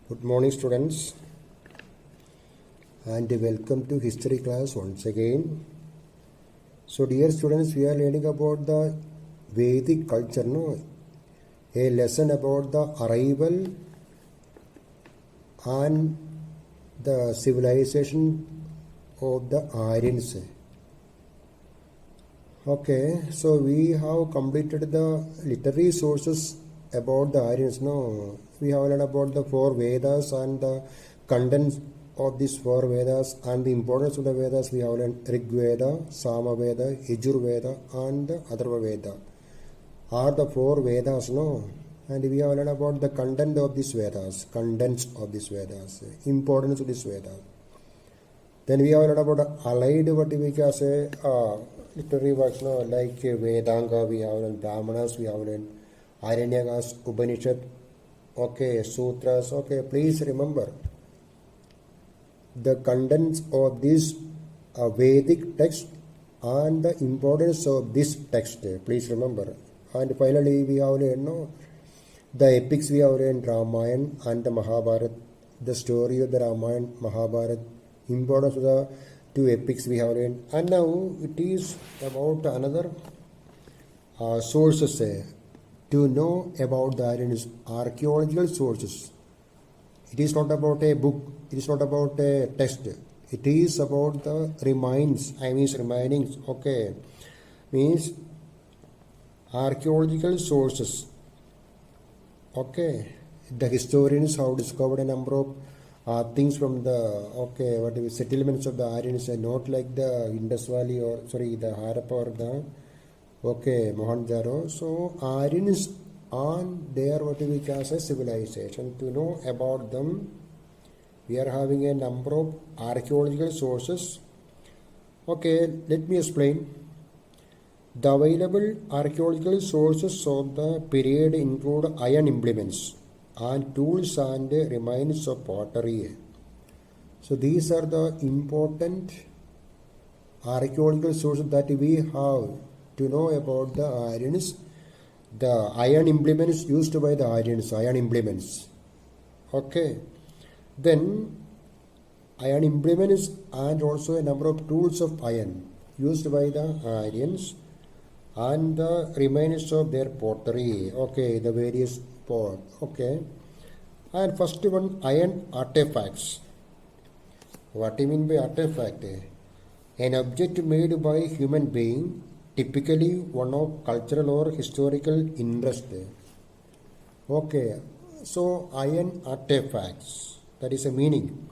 Good morning, students, and welcome to history class once again. So, dear students, we are learning about the Vedic culture, no? A lesson about the arrival and the civilization of the Aryans. Okay, so we have completed the literary sources about the Aryans. No, we have learned about the four Vedas and the contents of these four Vedas and the importance of the Vedas. We have learned Rig Veda, Sama Veda, Yajur Veda, and Atharva Veda. Are the four Vedas, no? And we have learned about the content of these Vedas, contents of these Vedas, importance of this Veda. Then we have learned about allied what we can say literary works, no, like Vedanga, we have learned Brahmanas, we have learned Aranyakas, Upanishad, okay, Sutras, okay. Please remember the contents of this Vedic text and the importance of this text. Please remember. And finally, we have learned the epics. We have learned Ramayana and the Mahabharata, the story of the Ramayana, Mahabharata, importance of the two epics we have learned. And now it is about another sources to know about the Aryans, archaeological sources. It is not about a book, it is not about a text, it is about the remainings, okay, means archaeological sources, okay. The historians have discovered a number of things from the settlements of the Aryans, not like the Indus Valley or the Harappa or the Mohenjo-daro. So Aryans on their civilization. To know about them, we are having a number of archaeological sources. Okay, let me explain. The available archaeological sources of the period include iron implements and tools and remains of pottery. So these are the important archaeological sources that we have to know about the Aryans. The iron implements used by the Aryans, iron implements. Okay. Then iron implements and also a number of tools of iron used by the Aryans and the remains of their pottery. Okay, the various pot. Okay. And first one, iron artifacts. What do you mean by artifact? An object made by a human being, typically one of cultural or historical interest. Okay, so iron artifacts, that is a meaning.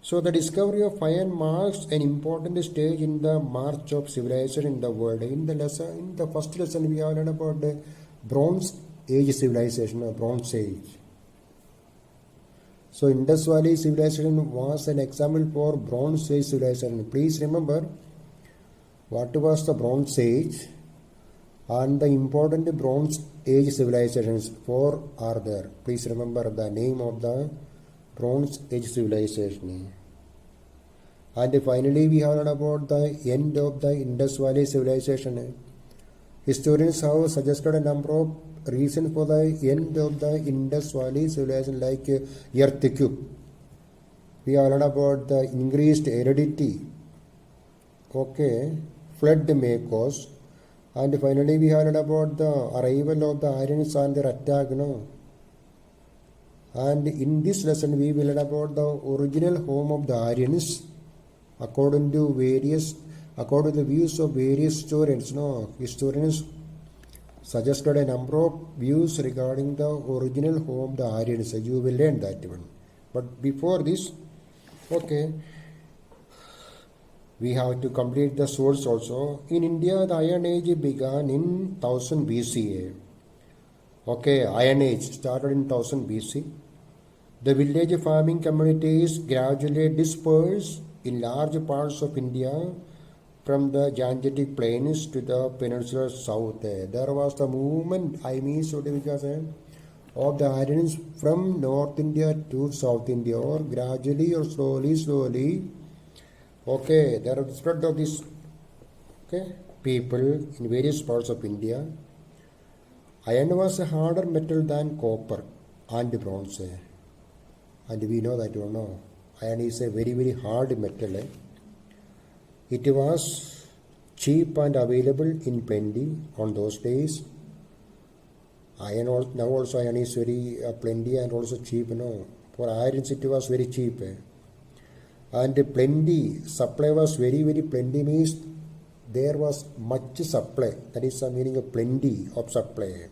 So the discovery of iron marks an important stage in the march of civilization in the world. In the first lesson, we have learned about the Bronze Age civilization, Bronze Age. So Indus Valley civilization was an example for Bronze Age civilization. Please remember what was the Bronze Age and the important Bronze Age civilizations. Four are there. Please remember the name of the Bronze Age civilization. And finally, we have learned about the end of the Indus Valley civilization. Historians have suggested a number of reasons for the end of the Indus Valley civilization, like earthquake. We have learned about the increased aridity. Okay. Flood may cause, and finally we have learned about the arrival of the Aryans and their attack. And in this lesson we will learn about the original home of the Aryans according to the views of various historians. Historians suggested a number of views regarding the original home of the Aryans. You will learn that one. But before this, okay, we have to complete the source also. In India, the Iron Age began in 1000 BC. Okay, Iron Age started in 1000 BC. The village farming communities gradually dispersed in large parts of India from the Gangetic Plains to the peninsular south. There was the movement, of the Aryans from North India to South India, or gradually or slowly. Okay, there are spread of these people in various parts of India. Iron was a harder metal than copper and bronze. and we know that one. No, iron is a very very hard metal. It was cheap and available in plenty on those days. Iron now also iron is very plenty and also cheap. No, for irons it was very cheap. And plenty supply was very very plenty means there was much supply. That is the meaning of plenty of supply.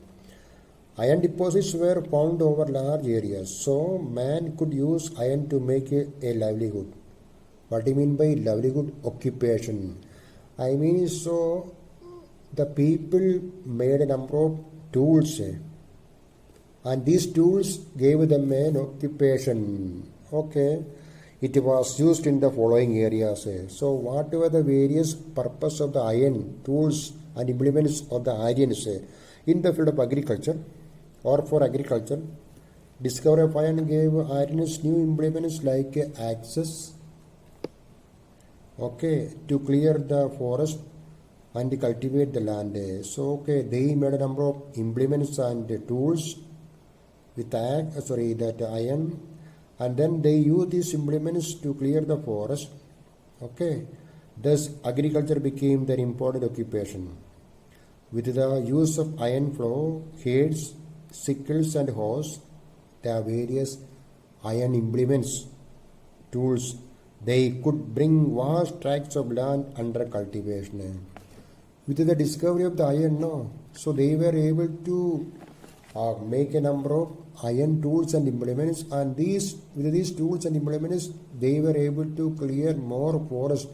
Iron deposits were found over large areas, so man could use iron to make a livelihood. What do you mean by livelihood? Occupation. I mean, so the people made a number of tools, and these tools gave them an occupation. Okay, it was used in the following areas. So, what were the various purpose of the iron tools and implements of the Aryans in the field of agriculture or for agriculture? Discovery of iron gave Aryans new implements like axes, okay, to clear the forest and cultivate the land. So, okay, they made a number of implements and tools with that iron, and then they use these implements to clear the forest. Okay, thus agriculture became their important occupation. With the use of iron plough, heads, sickles and hoes, the various iron implements, tools, they could bring vast tracts of land under cultivation. With the discovery of the iron, so they were able to make a number of iron tools and implements, and with these tools and implements they were able to clear more forest.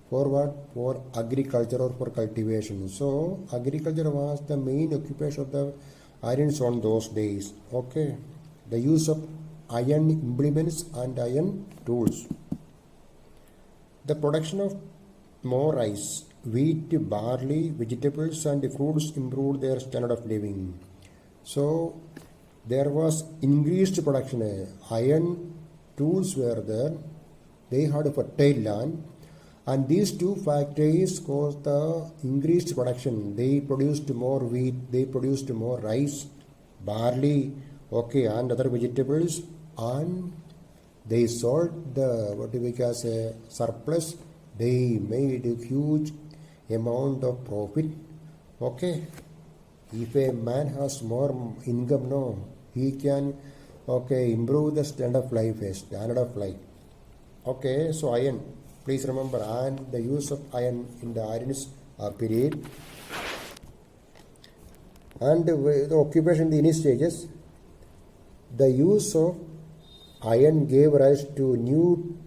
For what? For agriculture or for cultivation. So agriculture was the main occupation of the Aryans on those days. Okay, the use of iron implements and iron tools. The production of more rice, wheat, barley, vegetables and fruits improved their standard of living. So there was increased production. Iron tools were there. They had a fertile land, and these two factories caused the increased production. They produced more wheat, they produced more rice, barley, okay, and other vegetables, and they sold the what we call a surplus. They made a huge amount of profit. Okay, if a man has more income, he can improve the standard of life. Okay, so iron, please remember, and the use of iron in the Aryans period, and the occupation in the initial stages. The use of iron gave rise to new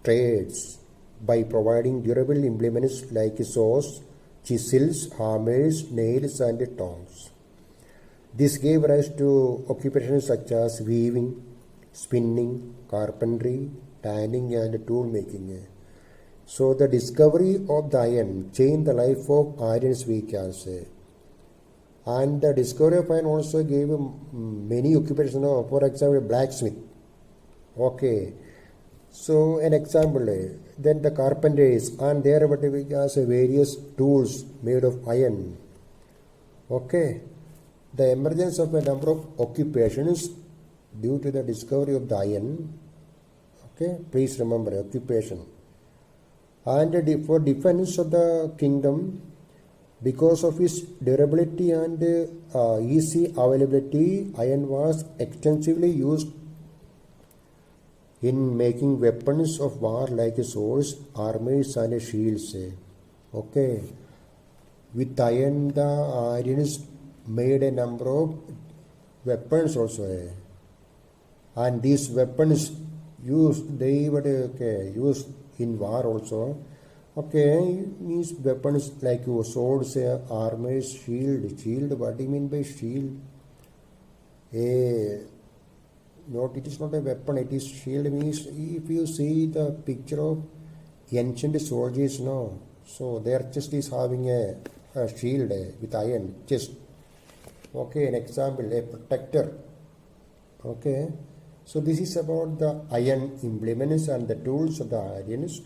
trades by providing durable implements like saws, chisels, hammers, nails and tongs. This gave rise to occupations such as weaving, spinning, carpentry, tanning and tool making. So the discovery of the iron changed the life of Aryans, we can say. And the discovery of iron also gave many occupations. For example, blacksmith. Okay. So an example, then the carpenters and their various tools made of iron. Okay. The emergence of a number of occupations due to the discovery of the iron. Okay. Please remember occupation. And for defense of the kingdom, because of its durability and easy availability, iron was extensively used in making weapons of war like swords, armors and shields. Okay. With iron, the Aryans made a number of weapons also. And these weapons they were used in war also. Okay, means weapons like swords, armors, shield. Shield, what do you mean by shield? It is not a weapon, it is shield. Means if you see the picture of ancient soldiers, so their chest is having a shield with iron chest. Okay, an example, a protector. Okay, so this is about the iron implements and the tools of the Aryans.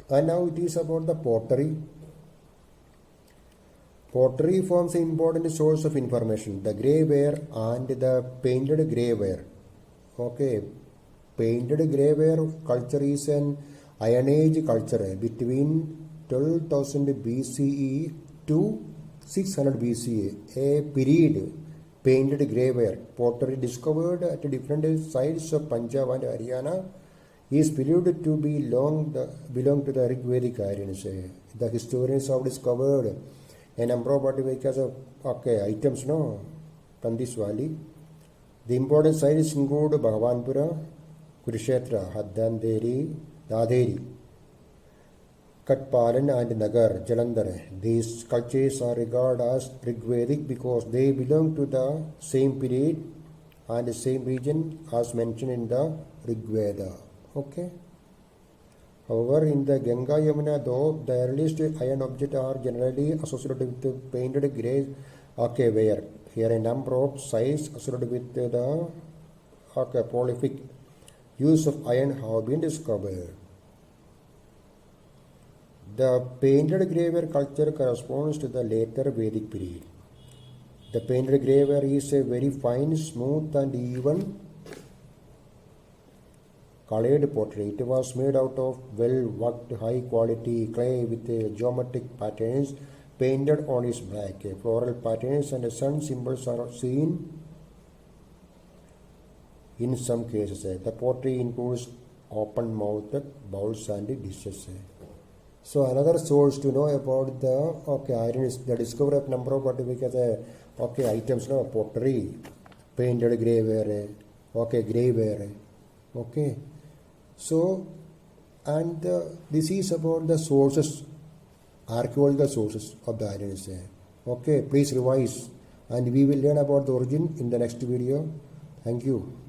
And now it is about the pottery. Pottery forms an important source of information. The grey ware and the painted grey ware. Okay, painted grey ware culture is an Iron Age culture between 12,000 BCE to 600 BCE, a period painted grey ware pottery discovered at different sites of Punjab and Haryana is believed to belong to the Rig Vedic Aryans. The historians have discovered a number of what we call items from this valley. The important sites include Bhagavanpura, Kurukshetra, Haddanderi, Daderi, Katpalan and Nagar, Jalandhar. These sculptures are regarded as Rigvedic because they belong to the same period and the same region as mentioned in the Rigveda. Okay. However, in the Ganga Yamuna, though, the earliest iron objects are generally associated with painted grey ware. Here a number of sites associated with the prolific use of iron have been discovered. The painted grey ware culture corresponds to the later Vedic period. The painted grey ware is a very fine, smooth and even colored pottery. It was made out of well-worked, high-quality clay with geometric patterns painted on its back. Floral patterns and sun symbols are seen in some cases. The pottery includes open-mouthed bowls and dishes. So another source to know about the iron is the discovery of number of what we call items, pottery, painted grey ware, grey ware. Okay. So, and this is about the sources, archaeological sources of the iron age. Okay, please revise and we will learn about the origin in the next video. Thank you.